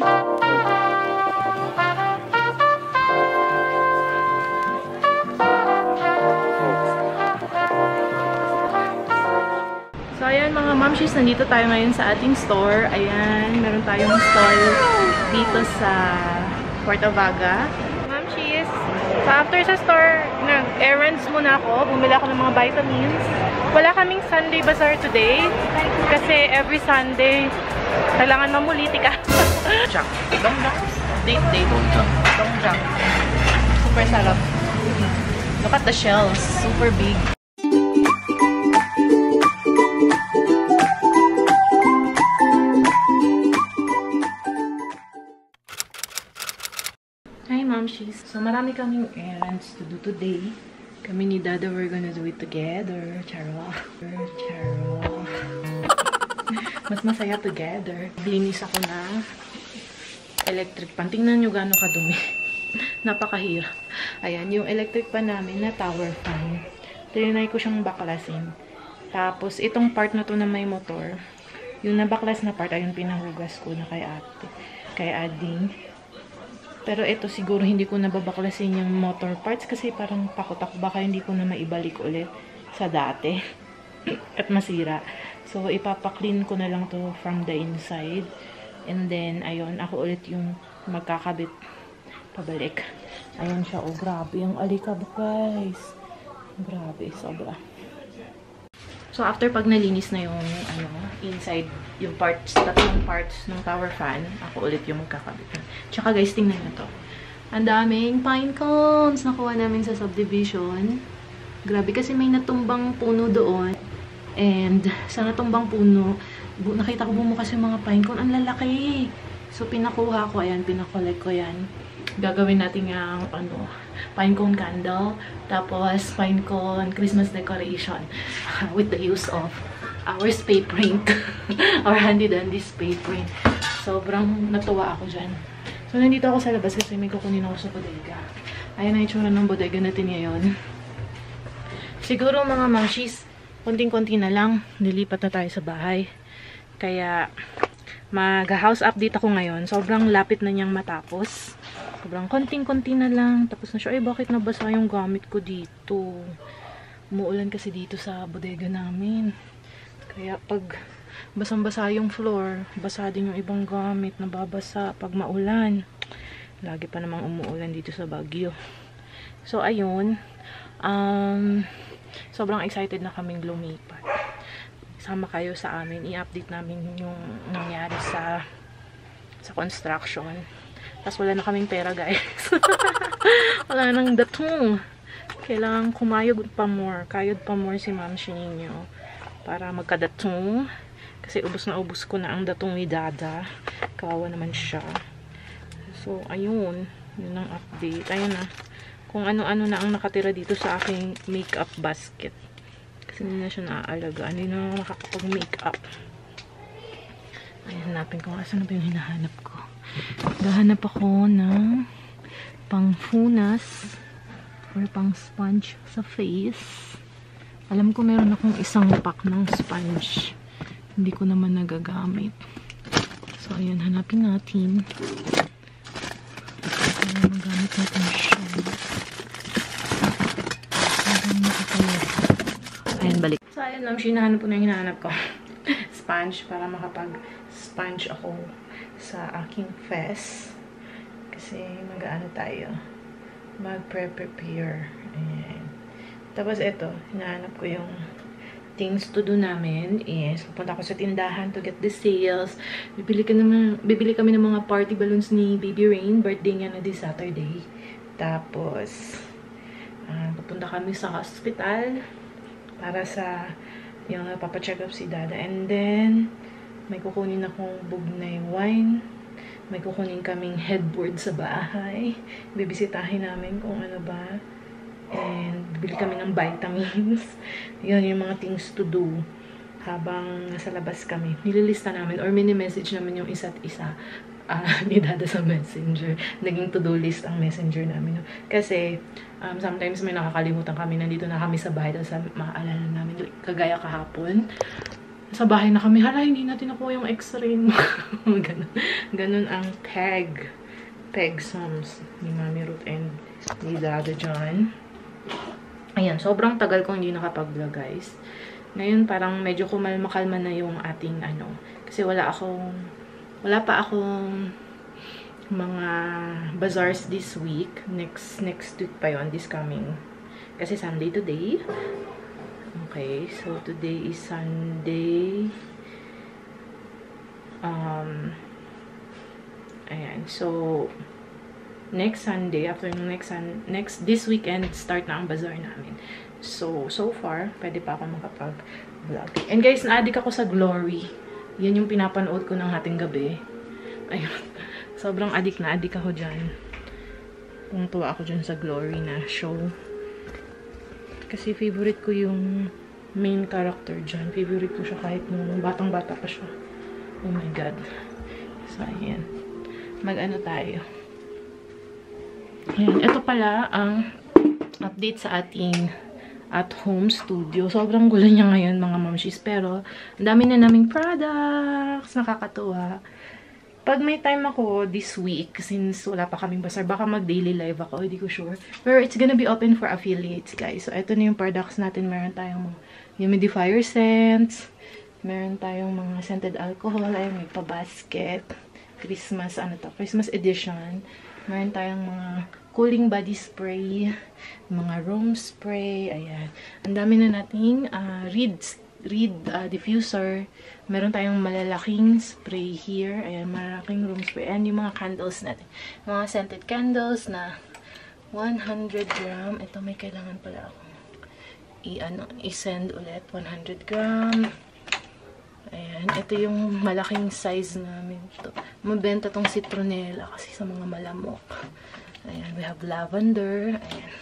So, ayan mga mamshis, nandito tayo ngayon sa ating store. Ayan, meron tayong stall dito sa Puerto Vaga. Mamshis, so after sa store, nag-errands muna ako. Bumili ako ng mga vitamins. Wala kaming Sunday Bazaar today. Kasi every Sunday, kailangan mamuliti ka. Dongjang. Dongjang? Date. Dongjang. Super sarap. Look at the shells. Super big. Hi, Momshies. So, marami kaming errands to do today. Kami ni Dada, we're gonna do it together. Charo. Mas masaya together. Linis ako na electric pan. Tingnan nyo gano'ng kadumi. Napakahirap. Ayan, yung electric pan namin na tower fan. Trinay ko siyang baklasin. Tapos, itong part na to na may motor, yung nabaklas na part, ayun pinahugas ko na kay ate. Kay Ading. Pero ito siguro hindi ko nababaklasin yung motor parts kasi parang pakutak. Baka hindi ko na maibalik ulit sa dati. At masira. So, ipapaklean ko na lang to from the inside. And then, ayun, ako ulit yung magkakabit pabalik. Ayun siya. Oh, grabe. Ang alikab, guys. Grabe. Sobra. So, after pag nalinis na yung, inside, yung parts, tatlong parts ng tower fan, ako ulit yung magkakabit. Tsaka guys, tingnan nyo to. Ang daming pine cones nakuha namin sa subdivision. Grabe kasi may natumbang puno doon. And sa natumbang puno, nakita ko bumukas yung mga pine cone. Ang lalaki. So, pinakuha ko. Ayan, pinakolek ko yan. Gagawin natin yung, pine cone candle. Tapos, pine cone Christmas decoration. With the use of our spray paint. Our handy-dandy spray paint. Sobrang natuwa ako dyan. So, nandito ako sa labas kasi may kukunin ako sa bodega. Ayan na itsura ng bodega natin ngayon. Siguro mga mamshis, konting-konti na lang, nilipat na tayo sa bahay. Kaya, mag-house update ako ngayon. Sobrang lapit na niyang matapos. Sobrang konting-konti na lang. Tapos na siya, ay bakit nabasa yung gamit ko dito? Umuulan kasi dito sa bodega namin. Kaya pag basang-basa yung floor, basa din yung ibang gamit, nababasa pag maulan. Lagi pa namang umuulan dito sa Baguio. So, ayun. Sobrang excited na kaming lumipat. Sama kayo sa amin. I-update namin yung nangyari sa construction. Tapos wala na kaming pera, guys. Wala nang datong. Kailangan kumayod pa more. Kayod pa more si Ma'am Shininyo. Para magkadatong. Kasi ubos na ubos ko na ang datong ni Dada. Kawawa naman siya. So, ayun. Yun ang update. Ayun na. Kung ano-ano na ang nakatira dito sa aking makeup basket. Kasi hindi na siya naaalaga. Hindi na nakakapag-makeup. Ayun, hanapin ko. Asan na ba yung hinahanap ko? Gahanap ako ng pangfunas or pang sponge sa face. Alam ko meron akong isang pack ng sponge. Hindi ko naman nagagamit. So, ayun, hanapin natin. Magamit natin siya. Ayan, balik. So, ayun lang, hinahanap po na yung hinahanap ko. Sponge, para makapag-sponge ako sa aking face. Kasi, mag-ano tayo. Mag-prepare. Ayan. Tapos, ito, hinahanap ko yung things to do namin is, pupunta ako sa tindahan to get the sales. Bibili kami ng mga party balloons ni Baby Rain. Birthday niya na this Saturday. Tapos, pupunta kami sa hospital para sa yung papacheck up si Dada. And then, may kukunin akong bugnay wine. May kukunin kaming headboard sa bahay. Bibisitahin namin kung ano ba. And, bibili kami ng vitamins. Yun, yung mga things to do habang nasa labas kami. Nililista namin or mini-message namin yung isa't isa ni Dada sa messenger. Naging to-do list ang messenger namin. Kasi, sometimes may nakakalimutan kami. Nandito na kami sa bahay. Tapos, maaalala namin. Kagaya kahapon. Sa bahay na kami, hala, hindi natin nakuha yung x-ray mo. Ganun ang peg sums ni Mami Ruth and ni Dada John. Ayan, sobrang tagal kong hindi nakapag-vlog, guys. Ngayon, parang medyo kumalma-kalma na yung ating kasi wala pa akong mga bazaars this week. Next week pa yon, this coming. Kasi Sunday today. Okay, so today is Sunday. Ayan, so next Sunday, after this weekend, start na ang bazaar namin. So far, pwede pa ako makapag-vlog. And guys, na-addict ako sa Glory. Yan yung pinapanood ko ng hating gabi. Ayun, sobrang addict ako dyan. Tuwa ako dyan sa Glory na show. Kasi favorite ko yung main character dyan. Favorite ko siya kahit nung batang-bata pa siya. Oh my God. So, ayan. Mag-ano tayo. Ayan. Ito pala ang update sa ating at-home studio. Sobrang gulo niya ngayon, mga mamshis. Pero, ang dami na naming products. Nakakatuwa. Pag may time ako this week, since wala pa kaming bazaar, baka mag-daily live ako, hindi ko sure. Pero it's gonna be open for affiliates, guys. So, ito na yung products natin. Meron tayong mga humidifier scents. Meron tayong mga scented alcohol. Ayun, may pa-basket. Christmas, Christmas edition. Meron tayong mga cooling body spray. Mga room spray. Ayan. Ang dami na nating reed diffuser. Meron tayong malalaking spray here. Ayan, malalaking room spray. And yung mga candles natin. Mga scented candles na 100 gram. Ito, may kailangan pala ako i-send ulit. 100 gram. Ayan, ito yung malaking size namin. Ito. Mabenta tong citronella kasi sa mga malamok. Ayan, we have lavender. Ayan.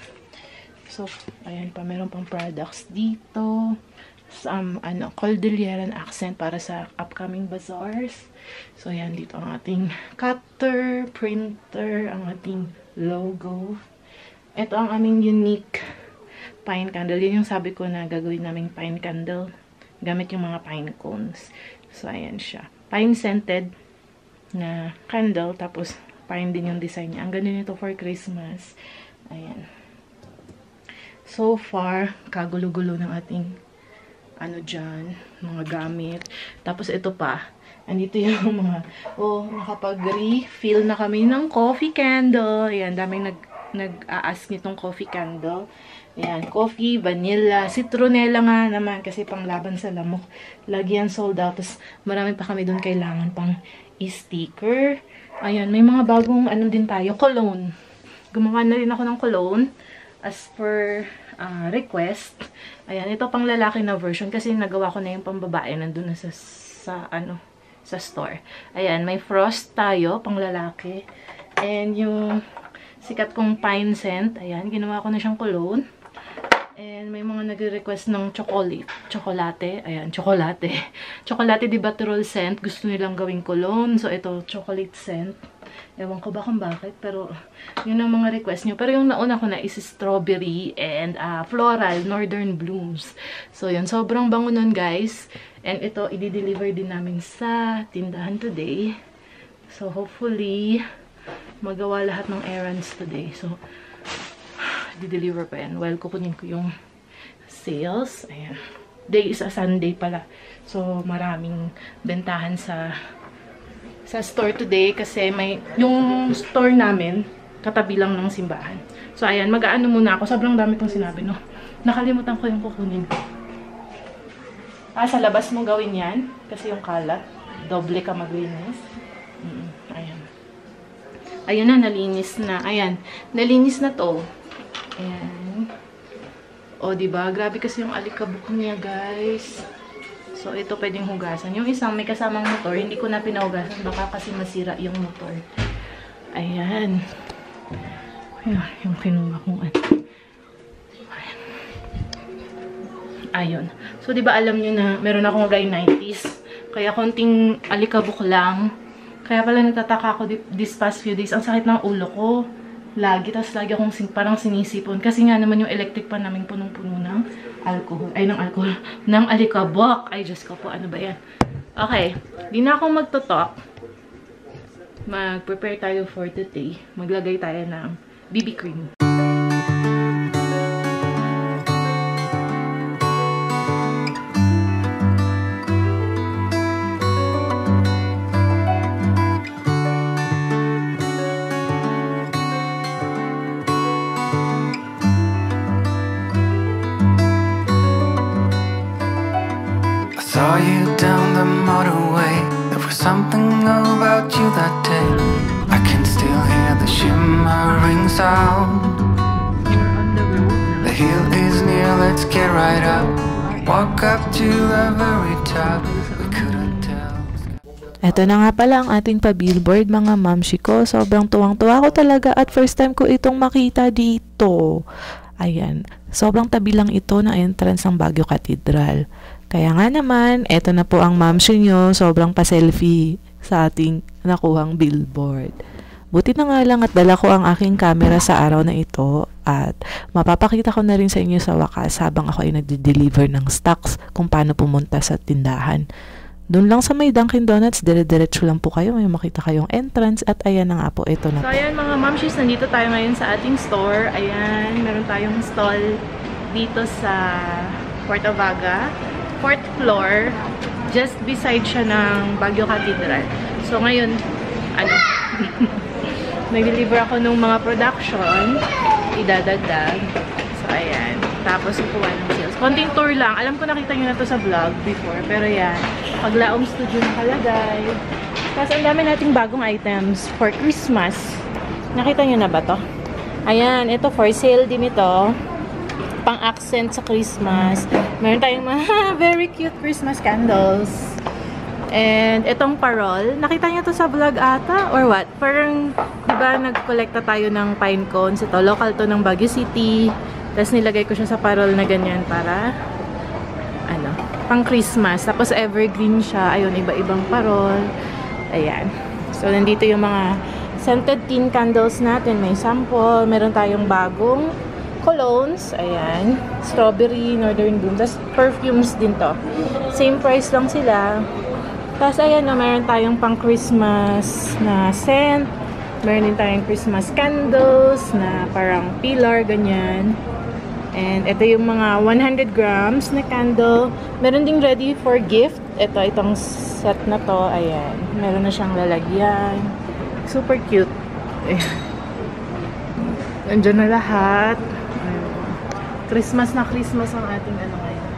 So, ayan pa, meron pang products dito. Some, Cordilleran accent para sa upcoming bazaars. So, ayan, dito ang ating cutter, printer, ang ating logo. Ito ang aming unique pine candle. Yun yung sabi ko na gagawin naming pine candle. Gamit yung mga pine cones. So, ayan siya. Pine scented na candle. Tapos, pine din yung design niya. Ang ganda nito for Christmas. Ayan. So far, kagulo-gulo ng ating dyan, mga gamit. Tapos ito pa, andito yung mga, nakapag-refill na kami ng coffee candle. Ayan, daming nag-a-ask nitong coffee candle. Ayan, coffee, vanilla, citronella nga naman kasi panglaban sa lamok. Lagi yan sold out. Tapos marami pa kami doon kailangan pang sticker. Ayan, may mga bagong din tayo, cologne. Gumawa na rin ako ng cologne as per request. Ayan, ito pang lalaki na version kasi nagawa ko na yung pambabae nandun na sa store. Ayan, may frost tayo, pang lalaki. And yung sikat kong pine scent, ayan, ginawa ko na siyang cologne. And may mga nagre-request ng chocolate. Ayan, chocolate. Chocolate di Baterol scent. Gusto nilang gawing cologne. So, ito, chocolate scent. Ewan ko ba kung bakit, pero yun ang mga request nyo. Pero yung nauna ko na is strawberry and floral, northern blooms. So, yun. Sobrang bango nun, guys. And ito, i-deliver din namin sa tindahan today. So, hopefully, magawa lahat ng errands today. So, i-deliver pa yan. Well, kukunin ko yung sales. Ayan. Day is a Sunday pala. So, maraming bentahan sa store today kasi yung store namin katabi lang ng simbahan. So, ayan, mag-aano muna ako. Sobrang dami kong sinabi, no? Nakalimutan ko yung kukunin ko. Sa labas mo gawin yan kasi yung kalat. Doble ka maglinis. Ayan. Ayan na, nalinis na. Ayan, nalinis na to. Ayan. O, diba? Grabe kasi yung alikabok niya, guys. So, ito pwedeng hugasan. Yung isang may kasamang motor, hindi ko na pinahugasan. Baka kasi masira yung motor. Ayan. Ayan, yung kinuha kong Ayun. So, diba alam nyo na meron akong rhinitis. Kaya konting alikabok lang. Kaya pala nagtataka ako this past few days. Ang sakit ng ulo ko. Lagi. Tapos lagi akong parang sinisipon. Kasi nga naman yung electric pan namin punong-puno ng alcohol. Ay, ng alcohol. Ng alikabok. Ay, Diyos ko po. Ano ba yan? Okay. Di na akong magtotalk. Mag-prepare tayo for today. Maglagay tayo ng BB cream. Saw you down the motorway. There was something about you that day. I can still hear the shimmering sound. We're on the road na. The hill is near, let's get right up. Walk up to the very top. We couldn't tell. Eto na nga pala ang ating pa-billboard, mga mamshi ko. Sobrang tuwang-tuwa ko talaga at first time ko itong makita dito. Ayan, sobrang tabi lang ito ng entrance ng Baguio Cathedral. Kaya nga naman, eto na po ang mamshi nyo, sobrang pa-selfie sa ating nakuhang billboard. Buti na nga lang at dala ko ang aking camera sa araw na ito at mapapakita ko na rin sa inyo sa wakas habang ako ay nagde-deliver ng stocks kung paano pumunta sa tindahan. Doon lang sa may Dunkin Donuts, dire-diretso lang po kayo, may makita kayong entrance at ayan na nga po, ito na So, po. ayan mga mamshis, nandito tayo ngayon sa ating store. Ayan, meron tayong stall dito sa Puerto Vaga. 4th floor, just beside siya ng Baguio Cathedral. So, ngayon, ano, nag-deliver ako ng mga production, idadagdag. So, ayan. Tapos, kukuha ng sales. Konting tour lang. Alam ko nakita nyo na to sa vlog before, pero yan. Paglaom studio nakalagay. Tapos, ang dami nating bagong items for Christmas. Nakita nyo na ba to? Ayan, ito for sale din ito. Pang-accent sa Christmas. Meron tayong mga very cute Christmas candles. And itong parol, nakita niyo to sa vlog ata? Or what? Parang, di ba, nag-collecta tayo ng pine cones. Ito, local to ng Baguio City. Tapos nilagay ko siya sa parol na ganyan para, ano, pang Christmas. Tapos evergreen siya. Ayun, iba-ibang parol. Ayan. So, nandito yung mga scented tin candles natin. May sample. Meron tayong bagong colognes, ayan, strawberry, northern bloom, tapos perfumes din to. Same price lang sila. Tapos ayan, no, meron tayong pang Christmas na scent, meron din tayong Christmas candles na parang pillar, ganyan. And ito yung mga 100 grams na candle. Meron ding ready for gift. Itong set na to, ayan. Meron na siyang lalagyan. Super cute. Ayan. Nandiyan na lahat. Christmas na Christmas ang ating ano ngayon.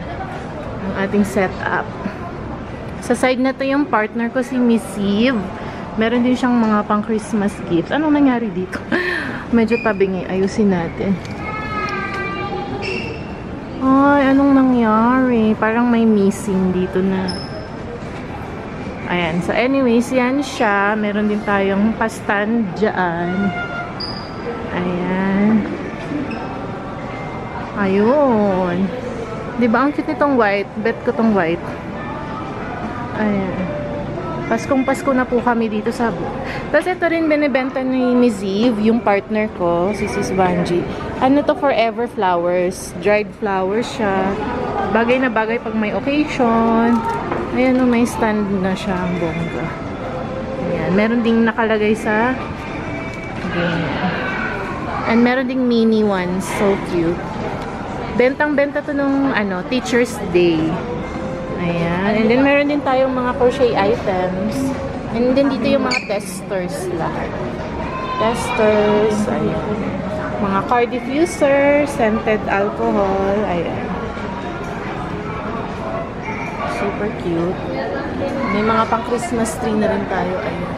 Ang ating setup. Sa side na to yung partner ko si Miss Eve. Meron din siyang mga pang Christmas gifts. Anong nangyari dito? Medyo tabingi. Ayusin natin. Ay, anong nangyari? Parang may missing dito na. Ayan. So anyways, yan siya. Meron din tayong pa-stand dyan. Ayan. Ayun. Diba ang cute nitong white? Bet ko tong white. Ayan. Paskong Pasko na po kami dito sa Tapos ito rin binibenta ni Miss Eve, yung partner ko, si Sis Vanji. Ano to, forever flowers. Dried flowers siya. Bagay na bagay pag may occasion. Ayan o, may stand na siya ang bongga. Ayan. Meron ding nakalagay sa ganyan. And meron ding mini ones. So cute. Bentang-benta to nung ano, Teacher's Day. Ayan. And then meron din tayong mga crochet items. And then dito yung mga testers lahat. Testers. Ayan. Mga car diffuser, scented alcohol. Ayan. Super cute. May mga pang Christmas tree na rin tayo. Ayan.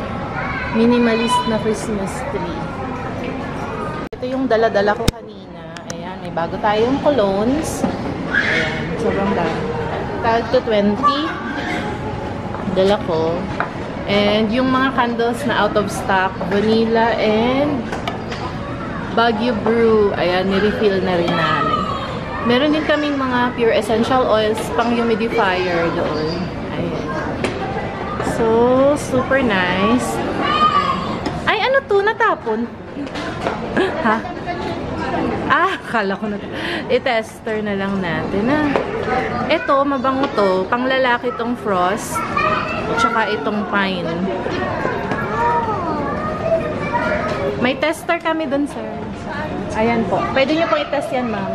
Minimalist na Christmas tree. Ito yung dala-dala ko kanina. Ayan, may bago tayong colognes. Ayan, sobrang dami. Tag to 20. Dala ko. And yung mga candles na out of stock, vanilla and Baguio Brew. Ayan, nirefill na rin namin. Meron din kaming mga pure essential oils pang humidifier doon. Ayan. So, super nice. Ay, ano to? Natapon? Ha? Akala ko na. I-tester na lang natin, ha? Ito, mabango to. Pang lalaki tong Frost. Tsaka itong Pine. May tester kami dun, sir. Ayan po. Pwede nyo po i-test yan, ma'am.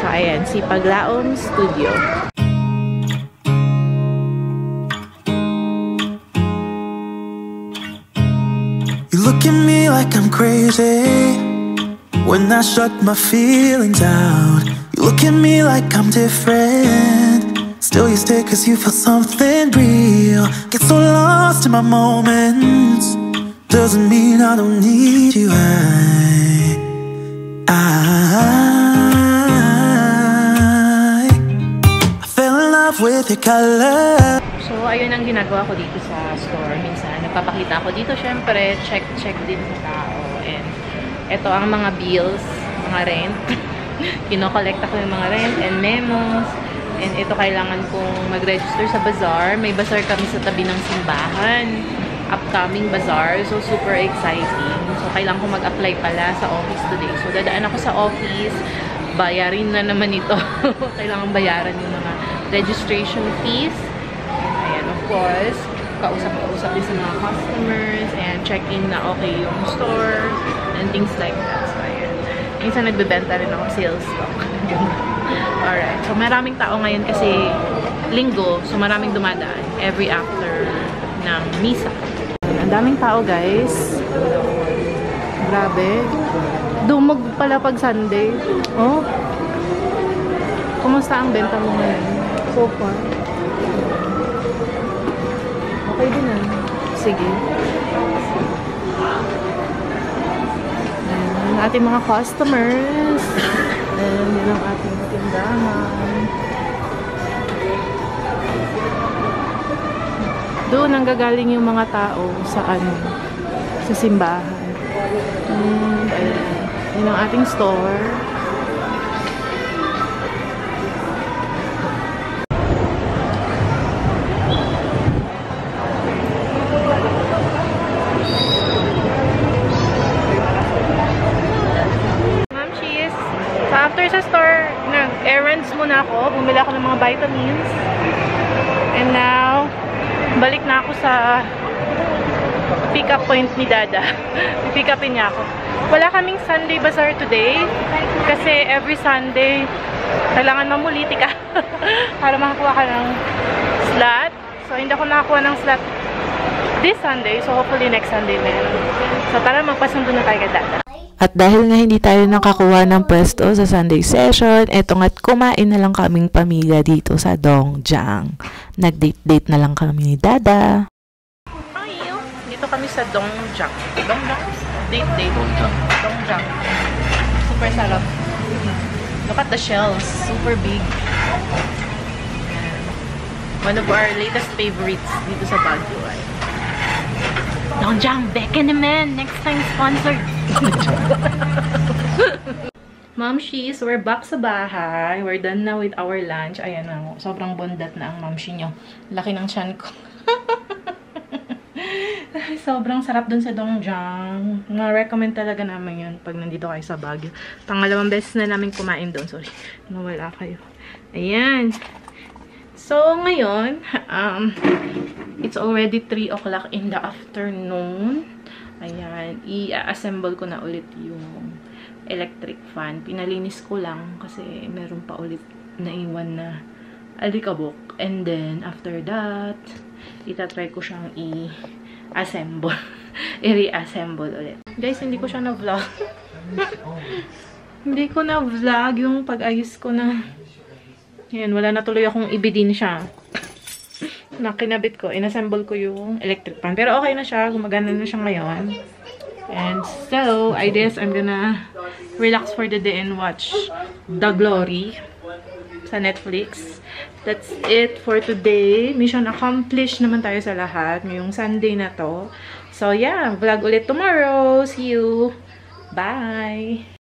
So, ayan. Si Paglaom Studio. You look at me like I'm crazy when I shut my feelings out. You look at me like I'm different, still you stay cause you feel something real. Get so lost in my moments, doesn't mean I don't need you. I fell in love with your color. So, ayun ang ginagawa ko dito sa store. Minsan, nagpapakita ako dito. Syempre, check din sa tao. And, ito ang mga bills, mga rent. Kino-collect ako yung mga rent and memos. And, ito kailangan kong mag-register sa bazaar. May bazaar kami sa tabi ng simbahan. Upcoming bazaar. So, super exciting. So, kailangan ko mag-apply pala sa office today. So, dadaan ako sa office. Bayarin na naman ito. Kailangan bayaran yung mga registration fees. Ayan, of course, kausap din sa mga customers and checking na okay yung store and things like that. So, ayan. Minsan nagbebenta rin ako sales stock. Alright. So, maraming tao ngayon kasi linggo. So, maraming dumadaan every after ng misa. Ang daming tao, guys. Grabe. Dumog pala pag Sunday. Oh. Kumusta ang benta mo ngayon? So far. Okay din ah. Sige. Ayan, ating mga customers. And yun ang ating tindahan. Doon ang gagaling yung mga tao sa sa simbahan. And ayan. Yun ang ating store. After sa store, nag-errands muna ako. Bumili ako ng mga vitamins. And now, balik na ako sa pick-up point ni Dada. Pick upin niya ako. Wala kaming Sunday bazaar today. Kasi every Sunday, kailangan mamuliti ka para makakuha ka ng slot. So, hindi ako nakakuha ng slot this Sunday. So, hopefully next Sunday meron. So, tara magpasundo na tayo kay Dada. At dahil nga hindi tayo nakakuha ng pwesto sa Sunday session, eto nga't kumain na lang kaming pamilya dito sa Dongjiang. Nag-date-date na lang kami ni Dada. Ayaw. Dito kami sa Dongjiang. Dongjiang? Date-date. Dongjiang. Super sarap. Look at the shells. Super big. One of our latest favorites dito sa Baguio. Dongjiang, beke naman. Next time sponsored. Mamshies, we're back sa bahay. We're done na with our lunch. Ayan na, sobrang bondat na ang mamshi nyo. Laki ng tiyan ko. Sobrang sarap dun sa Dongjiang. Na-recommend talaga namin yun pag nandito kayo sa Baguio. Pangalawang beses na namin kumain doon. Sorry, nawala kayo. Ayan. So, ngayon, it's already 3 o'clock in the afternoon. Ayan, i-assemble ko na ulit yung electric fan. Pinalinis ko lang kasi meron pa ulit naiwan na alikabok. And then, after that, itatry ko siyang i-assemble. I-reassemble ulit. Guys, hindi ko siya na-vlog. Hindi ko na-vlog yung pag-ayos ko na. Ayan, wala na tuloy akong ibidin siya. Nakinabit ko, inassemble ko yung electric fan. Pero okay na siya, gumagana na siya ngayon. And so, I guess I'm gonna relax for the day and watch The Glory sa Netflix. That's it for today. Mission accomplished naman tayo sa lahat ngayong Sunday na to. So yeah, vlog ulit tomorrow. See you! Bye!